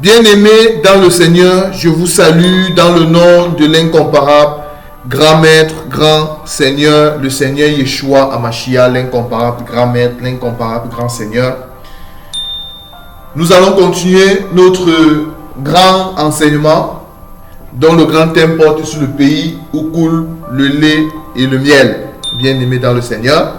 Bien-aimés dans le Seigneur, je vous salue dans le nom de l'incomparable, grand maître, grand Seigneur, le Seigneur Yeshua Amashia, l'incomparable, grand maître, l'incomparable, grand Seigneur. Nous allons continuer notre grand enseignement dont le grand thème porte sur le pays où coule le lait et le miel. Bien-aimés dans le Seigneur.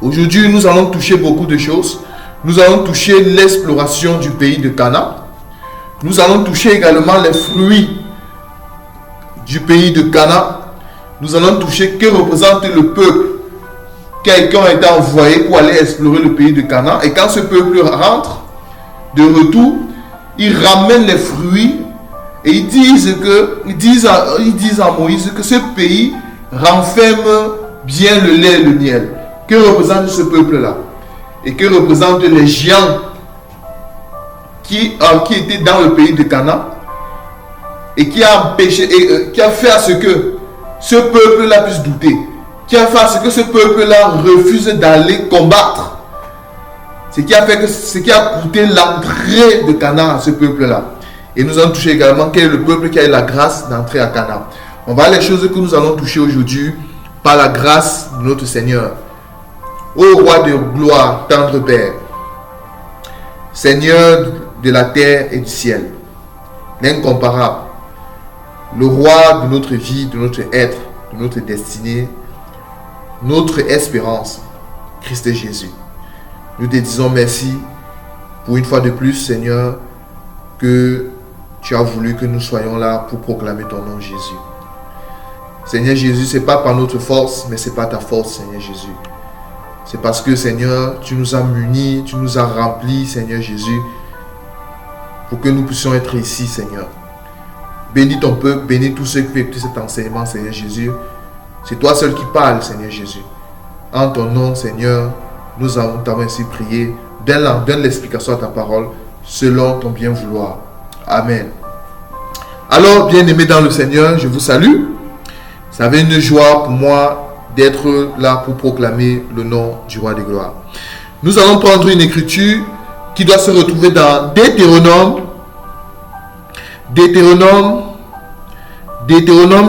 Aujourd'hui, nous allons toucher beaucoup de choses. Nous allons toucher l'exploration du pays de Canaan. Nous allons toucher également les fruits du pays de Canaan. Nous allons toucher que représente le peuple qui a été envoyé pour aller explorer le pays de Canaan. Et quand ce peuple rentre de retour, ils ramènent les fruits et ils disent à Moïse que ce pays renferme bien le lait et le miel. Que représente ce peuple-là? Et que représentent les géants qui étaient dans le pays de Canaan et qui a empêché et qui a fait à ce que ce peuple-là puisse douter, qui a fait à ce que ce peuple-là refuse d'aller combattre, ce qui a coûté l'entrée de Canaan à ce peuple-là. Et nous allons toucher également quel est le peuple qui a eu la grâce d'entrer à Canaan. On va voir les choses que nous allons toucher aujourd'hui par la grâce de notre Seigneur. Ô roi de gloire, tendre Père, Seigneur de la terre et du ciel, l'incomparable, le roi de notre vie, de notre être, de notre destinée, notre espérance, Christ Jésus. Nous te disons merci pour une fois de plus, Seigneur, que tu as voulu que nous soyons là pour proclamer ton nom, Jésus. Seigneur Jésus, ce n'est pas par notre force, mais c'est par ta force, Seigneur Jésus. C'est parce que, Seigneur, tu nous as munis, tu nous as remplis, Seigneur Jésus, pour que nous puissions être ici, Seigneur. Bénis ton peuple, bénis tous ceux qui écoutent cet enseignement, Seigneur Jésus. C'est toi seul qui parles, Seigneur Jésus. En ton nom, Seigneur, nous t'avons ainsi prié. Donne l'explication à ta parole, selon ton bien vouloir. Amen. Alors, bien-aimés dans le Seigneur, je vous salue. Ça avait une joie pour moi d'être là pour proclamer le nom du roi de gloire. Nous allons prendre une écriture qui doit se retrouver dans Deutéronome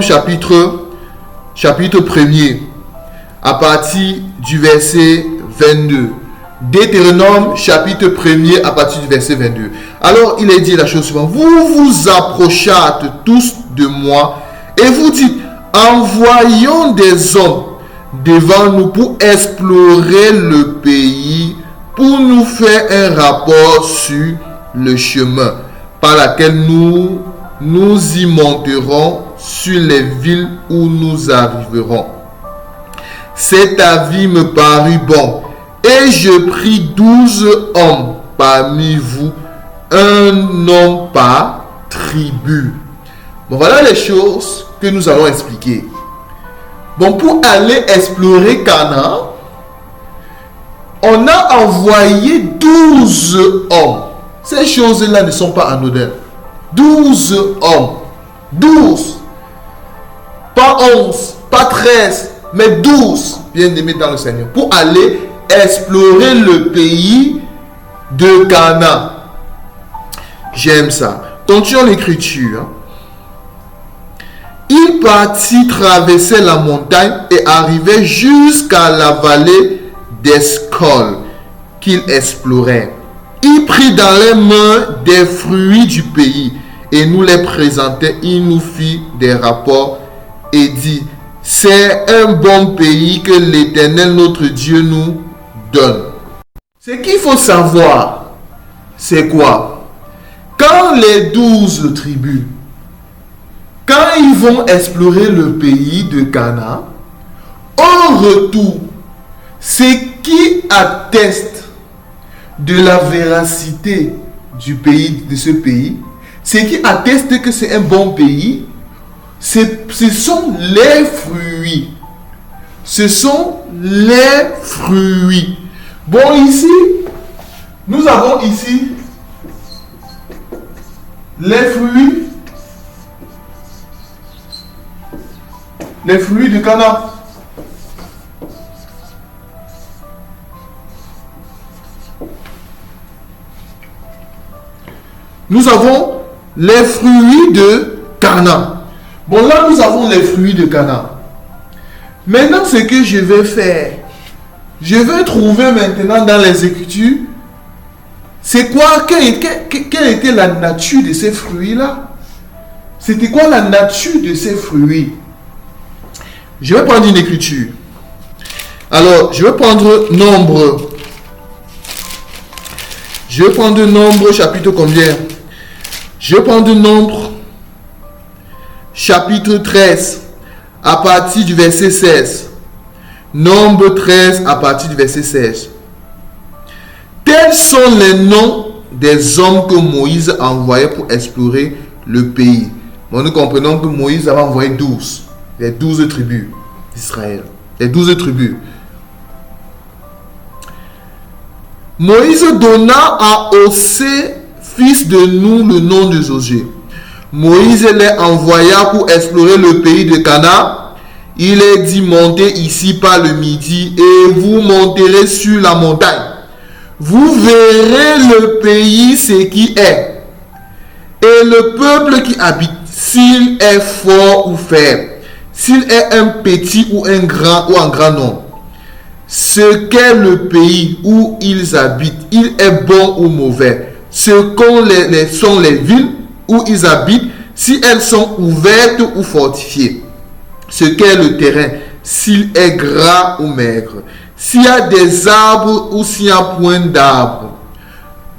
chapitre 1er à partir du verset 22. Deutéronome chapitre 1er à partir du verset 22. Alors il est dit la chose suivante: vous vous approchâtes tous de moi et vous dites, envoyons des hommes devant nous pour explorer le pays, pour nous faire un rapport sur le chemin par lequel nous y monterons, sur les villes où nous arriverons. Cet avis me parut bon, et je pris 12 hommes parmi vous, un homme par tribu. Bon, voilà les choses que nous allons expliquer. Bon, pour aller explorer Canaan, on a envoyé 12 hommes. Ces choses-là ne sont pas anodines. 12 hommes. 12. Pas 11, pas 13, mais 12, bien-aimés dans le Seigneur, pour aller explorer le pays de Canaan. J'aime ça. Continuons l'écriture. Il partit traverser la montagne et arrivait jusqu'à la vallée d'Escol qu'il explorait. Il prit dans les mains des fruits du pays et nous les présentait. Il nous fit des rapports et dit, c'est un bon pays que l'Éternel notre Dieu nous donne. Ce qu'il faut savoir, c'est quoi? Quand les 12 tribus, quand ils vont explorer le pays de Canaan, au retour, ce qui atteste de la véracité du pays, de ce pays, ce qui atteste que c'est un bon pays, ce sont les fruits. Ce sont les fruits. Bon, ici, nous avons ici les fruits. Les fruits de Canaan. nous avons les fruits de Canaan. Bon, là, nous avons les fruits de Canaan. Maintenant, ce que je vais faire, je vais trouver maintenant dans les Écritures, c'est quoi, quelle était la nature de ces fruits-là? C'était quoi la nature de ces fruits? Je vais prendre une écriture. Alors, je vais prendre Nombre. Je vais prendre Nombre, chapitre combien? Je vais prendre Nombre, chapitre 13, à partir du verset 16. Nombre 13, à partir du verset 16. Tels sont les noms des hommes que Moïse a envoyés pour explorer le pays. Bon, nous comprenons que Moïse avait envoyé 12. Les 12 tribus d'Israël. Les 12 tribus. Moïse donna à Osée, fils de Nun, le nom de Josué. Moïse les envoya pour explorer le pays de Canaan. Il est dit, montez ici par le midi et vous monterez sur la montagne. Vous verrez le pays, ce qui est, et le peuple qui habite, s'il est fort ou faible, s'il est un petit ou un grand nombre. Ce qu'est le pays où ils habitent, il est bon ou mauvais. Ce sont les villes où ils habitent, si elles sont ouvertes ou fortifiées. Ce qu'est le terrain, s'il est gras ou maigre. S'il y a des arbres ou s'il n'y a point d'arbres.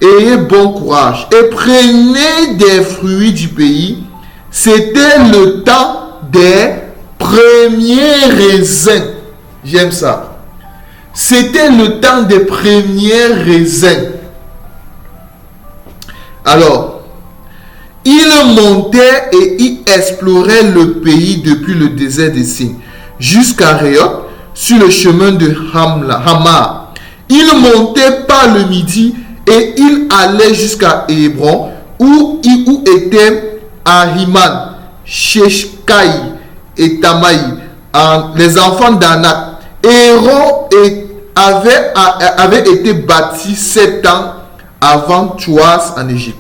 Ayez bon courage et prenez des fruits du pays. C'était le temps des premiers raisins. J'aime ça. C'était le temps des premiers raisins. Alors, il montait et il explorait le pays depuis le désert des Signes jusqu'à Réoth sur le chemin de Hamar. Il montait par le midi et il allait jusqu'à Hébron où étaient Ahiman, Sheshkai et Tamaï, les enfants d'Anak. Héron avait été bâti 7 ans avant Troas en Égypte.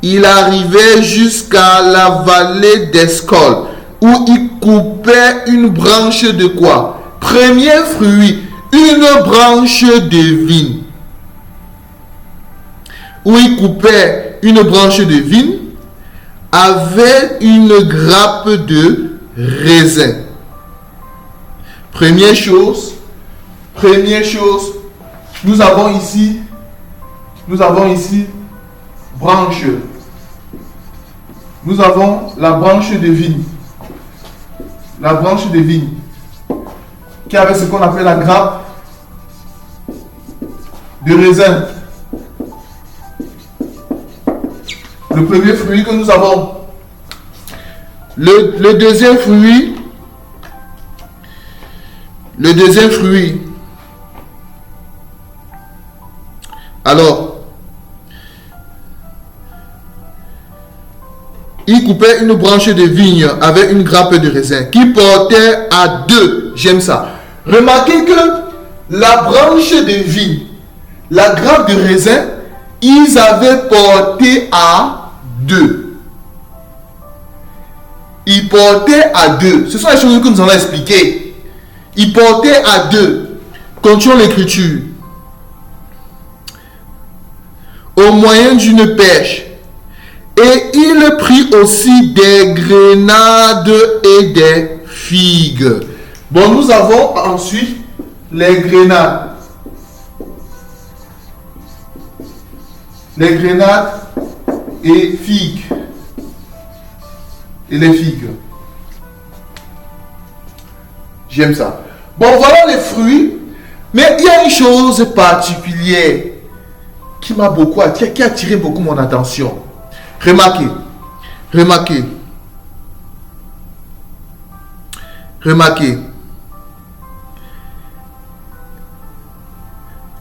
Il arrivait jusqu'à la vallée d'Escol où il coupait une branche de quoi? Premier fruit, une branche de vigne. Où il coupait une branche de vigne avec une grappe de raisin. Première chose, nous avons ici branche. Nous avons la branche de vigne. La branche de vigne qui avait ce qu'on appelle la grappe de raisin. Le premier fruit que nous avons. Le deuxième fruit. Alors, il coupait une branche de vigne avec une grappe de raisin qui portait à 2. J'aime ça. Remarquez que la branche de vigne, la grappe de raisin, ils avaient porté à 2. Ils portaient à 2. Ce sont les choses que nous allons expliquer. Ils portaient à 2. Continuons l'écriture. Au moyen d'une pêche. Et il prit aussi des grenades et des figues. Bon, nous avons ensuite les grenades. Les grenades et figues. Et les figues. J'aime ça. Bon, voilà les fruits. Mais il y a une chose particulière qui m'a beaucoup attiré, qui a attiré beaucoup mon attention. Remarquez.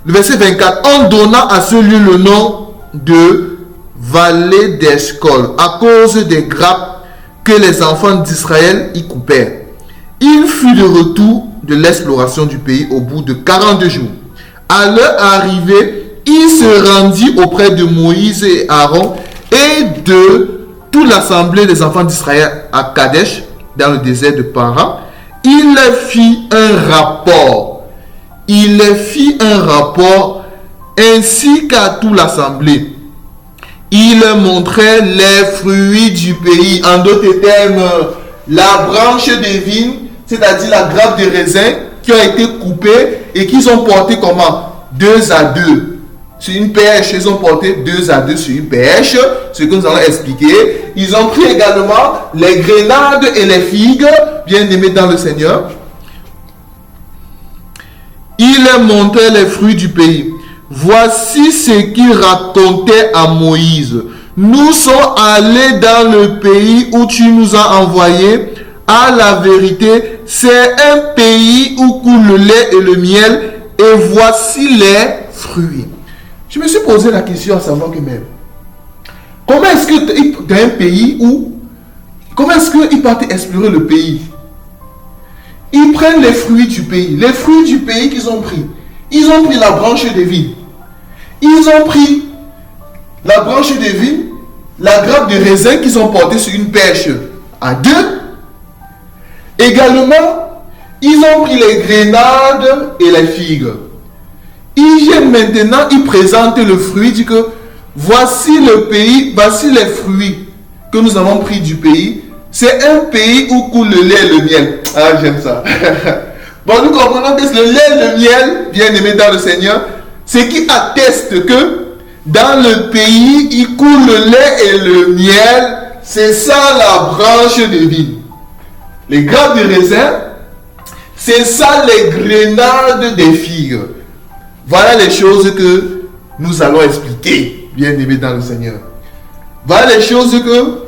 Le verset 24. On donna à ce lieu le nom de vallée d'Escol à cause des grappes que les enfants d'Israël y coupèrent. Il fut de retour de l'exploration du pays au bout de 42 jours. À leur arrivée, il se rendit auprès de Moïse et Aaron et de toute l'assemblée des enfants d'Israël à Kadesh, dans le désert de Paran, il fit un rapport. Il fit un rapport ainsi qu'à toute l'assemblée. Il montrait les fruits du pays. En d'autres termes, la branche des vignes, c'est-à-dire la grappe de raisin qui a été coupée et qu'ils ont porté comment? 2 à 2. Sur une pêche, ils ont porté 2 à 2 sur une pêche. Ce que nous allons expliquer. Ils ont pris également les grenades et les figues, bien aimés dans le Seigneur. Il montrait les fruits du pays. Voici ce qu'il racontait à Moïse. Nous sommes allés dans le pays où tu nous as envoyés. À la vérité, c'est un pays où coule le lait et le miel. Et voici les fruits. Je me suis posé la question à savoir que même, comment est-ce que dans un pays où, comment est-ce qu'ils partent explorer le pays? Ils prennent les fruits du pays. Les fruits du pays qu'ils ont pris. Ils ont pris la branche des vignes. Ils ont pris la branche des vignes, la grappe de raisin qu'ils ont portée sur une pêche à 2. Également, ils ont pris les grenades et les figues. Ils viennent maintenant, ils présentent le fruit, ils disent que voici le pays, voici les fruits que nous avons pris du pays. C'est un pays où coule le lait et le miel. Ah, j'aime ça. Bon, nous comprenons que le lait et le miel, bien aimé dans le Seigneur, c'est qui atteste que dans le pays, il coule le lait et le miel. C'est ça la branche de vigne. Les grappes de raisin, c'est ça les grenades des figues. Voilà les choses que nous allons expliquer, bien aimé dans le Seigneur. Voilà les choses que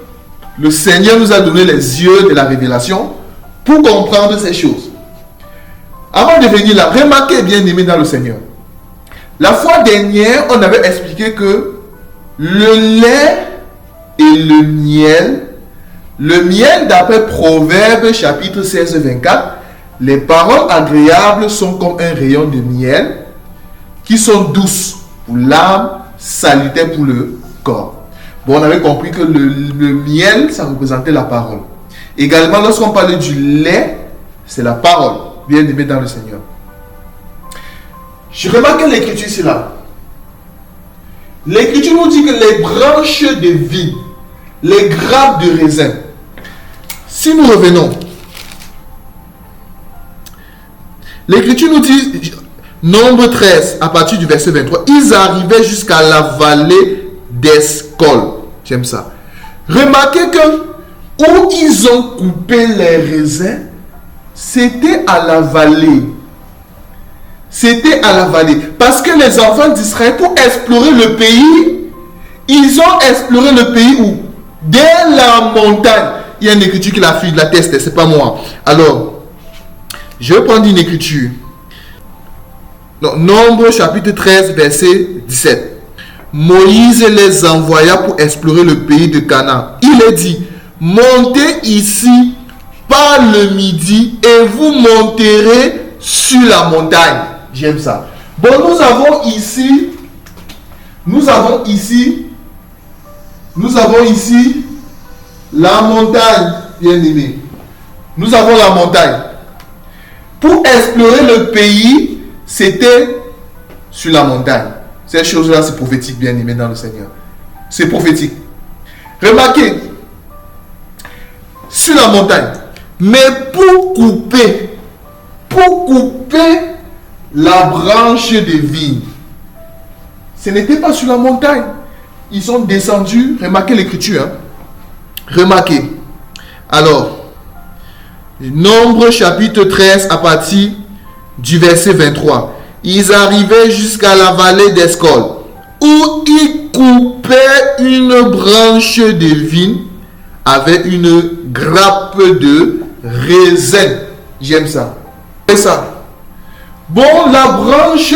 le Seigneur nous a donné les yeux de la révélation pour comprendre ces choses. Avant de venir là, remarquez, bien aimé dans le Seigneur. La fois dernière, on avait expliqué que le lait et le miel d'après Proverbes chapitre 16, 24, les paroles agréables sont comme un rayon de miel qui sont douces pour l'âme, salutaires pour le corps. Bon, on avait compris que le miel, ça représentait la parole. Également, lorsqu'on parle du lait, c'est la parole, bien aimé dans le Seigneur. Je remarque l'écriture ici là. L'écriture nous dit que les branches de vigne, les grappes de raisin. Si nous revenons, l'écriture nous dit, Nombre 13, à partir du verset 23, ils arrivaient jusqu'à la vallée d'Escol. J'aime ça. Remarquez que où ils ont coupé les raisins, c'était à la vallée. C'était à la vallée. Parce que les enfants d'Israël, pour explorer le pays, ils ont exploré le pays où? Dès la montagne. Il y a une écriture qui la teste, c'est pas moi. Alors, je vais prendre une écriture. Donc, Nombre chapitre 13, verset 17. Moïse les envoya pour explorer le pays de Canaan. Il est dit, montez ici par le midi et vous monterez sur la montagne. J'aime ça. Bon, nous avons ici la montagne, bien aimé. Nous avons la montagne. Pour explorer le pays, c'était sur la montagne. Ces choses-là, c'est prophétique, bien aimé dans le Seigneur. C'est prophétique. Remarquez, sur la montagne. Mais pour couper la branche de vigne, ce n'était pas sur la montagne. Ils sont descendus. Remarquez l'écriture. Hein? Remarquez. Alors, Nombre chapitre 13 à partir du verset 23. Ils arrivaient jusqu'à la vallée d'Escol, où ils coupaient une branche de vigne avec une grappe de raisin. J'aime ça. C'est ça. Bon, la branche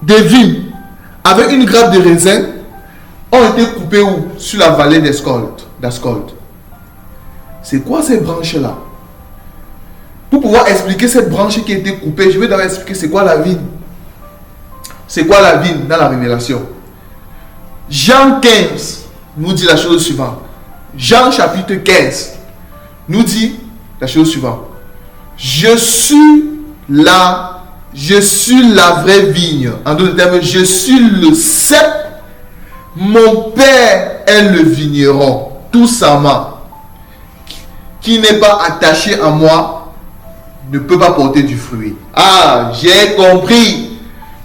de vigne avec une grappe de raisin ont été coupées où? Sur la vallée d'Ascolte. C'est quoi ces branches-là? Pour pouvoir expliquer cette branche qui a été coupée, je vais d'abord expliquer c'est quoi la vigne. C'est quoi la vigne dans la révélation. Jean 15 nous dit la chose suivante. Jean chapitre 15 nous dit la chose suivante. Je suis la vraie vigne. En d'autres termes, je suis le cep. Mon père est le vigneron. Tout ça, qui n'est pas attaché à moi, ne peut pas porter du fruit. Ah, j'ai compris.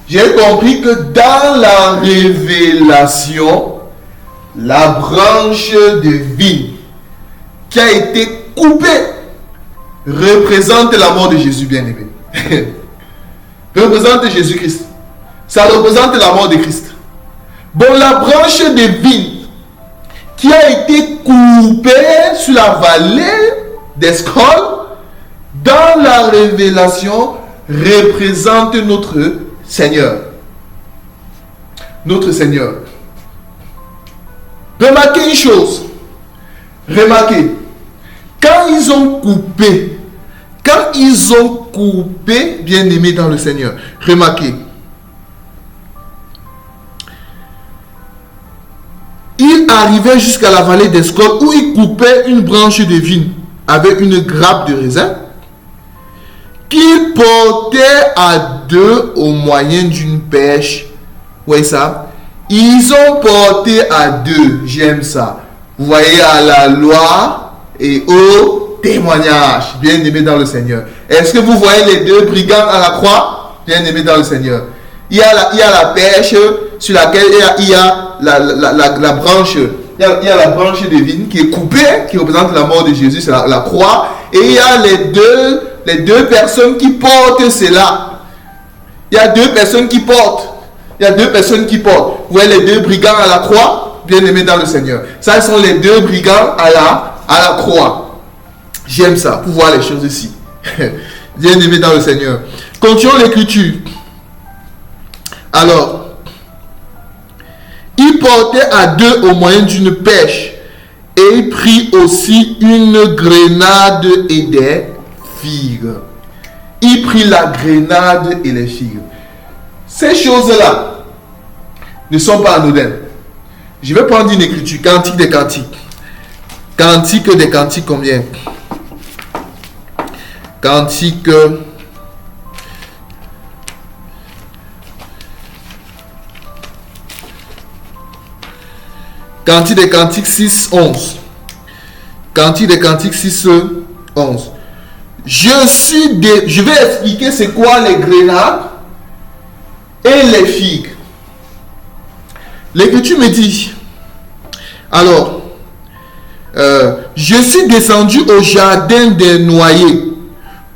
J'ai compris que dans la révélation, la branche de vigne qui a été coupée représente la mort de Jésus bien-aimé. Représente Jésus-Christ. Ça représente la mort de Christ. Bon, la branche de vigne qui a été coupée sur la vallée d'Escol, dans la révélation, représente notre Seigneur. Notre Seigneur. Remarquez une chose. Remarquez. Quand ils ont coupé, bien-aimés dans le Seigneur, remarquez. Ils arrivaient jusqu'à la vallée d'Escol où ils coupaient une branche de vigne avec une grappe de raisin qu'ils portaient à deux au moyen d'une pêche. Vous voyez ça? Ils ont porté à deux. J'aime ça. Vous voyez, à la loi et au témoignage. Bien-aimés dans le Seigneur. Est-ce que vous voyez les deux brigands à la croix? Bien-aimés dans le Seigneur. Il y a la pêche sur laquelle il y a la branche. Il y a la branche de vigne qui est coupée, qui représente la mort de Jésus, c'est la croix. Et il y a les deux personnes qui portent cela. Il y a deux personnes qui portent. Vous voyez les deux brigands à la croix, bien-aimés dans le Seigneur. Ça, ce sont les deux brigands à la croix. J'aime ça, pour voir les choses ici. Bien-aimés dans le Seigneur. Continuons l'écriture. Alors, il portait à deux au moyen d'une pêche et il prit aussi une grenade et des figues. Il prit la grenade et les figues. Ces choses-là ne sont pas anodines. Je vais prendre une écriture, Cantique des Cantiques. Cantique des Cantiques combien? Cantique... Cantique des Cantiques 6, 11. Cantique des Cantiques 6, 11. Je vais expliquer c'est quoi les grenades et les figues. L'écriture me dit, alors, je suis descendu au jardin des noyers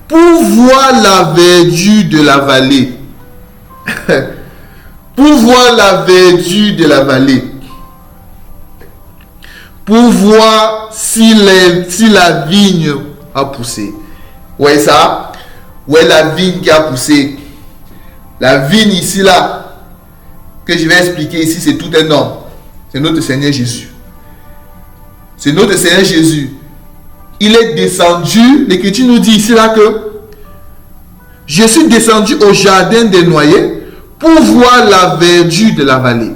pour voir la verdure de la vallée. Pour voir la verdure de la vallée. Pour voir si la vigne a poussé. Vous voyez ça? Où est la vigne qui a poussé? La vigne ici, là, que je vais expliquer ici, c'est tout un homme. C'est notre Seigneur Jésus. C'est notre Seigneur Jésus. Il est descendu, l'Écriture nous dit ici, là, que je suis descendu au jardin des noyers pour voir la verdure de la vallée.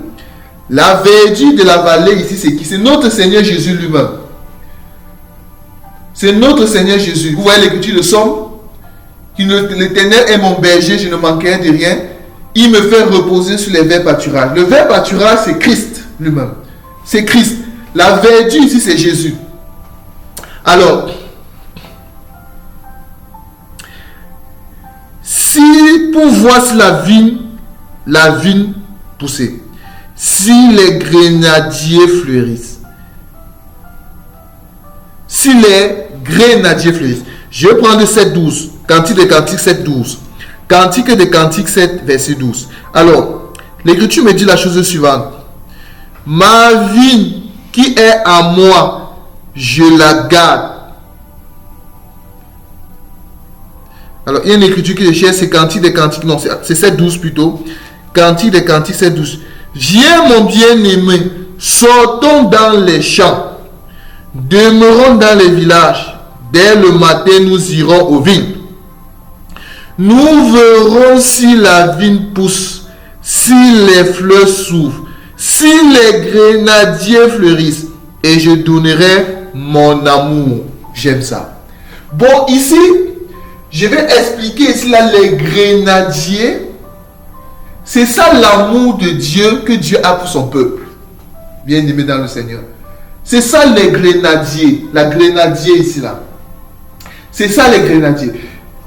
La verdure de la vallée ici, c'est qui? C'est notre Seigneur Jésus lui-même. C'est notre Seigneur Jésus. Vous voyez l'écriture de Somme? L'Éternel est mon berger, je ne manquerai de rien. Il me fait reposer sur les verts pâturages. Le vert pâturage, c'est Christ lui-même. C'est Christ. La verdure ici, c'est Jésus. Alors, si pour voir si la vigne poussait, si les grenadiers fleurissent, je vais prendre 7.12, Cantique des Cantiques 7.12, Cantique des Cantiques 7, verset 12. Alors, l'Écriture me dit la chose suivante. Ma vigne qui est à moi, je la garde. Alors, il y a une écriture que je cherche, c'est Cantique des Cantiques, non, c'est 7.12 plutôt. Cantique des Cantiques 7.12. Viens mon bien-aimé, sortons dans les champs, demeurons dans les villages. Dès le matin, nous irons aux vignes. Nous verrons si la vigne pousse, si les fleurs s'ouvrent, si les grenadiers fleurissent, et je donnerai mon amour. J'aime ça. Bon, ici, je vais expliquer ici là les grenadiers. C'est ça l'amour de Dieu que Dieu a pour son peuple. Bien aimé dans le Seigneur. C'est ça les grenadiers. La grenadier ici là. C'est ça les grenadiers.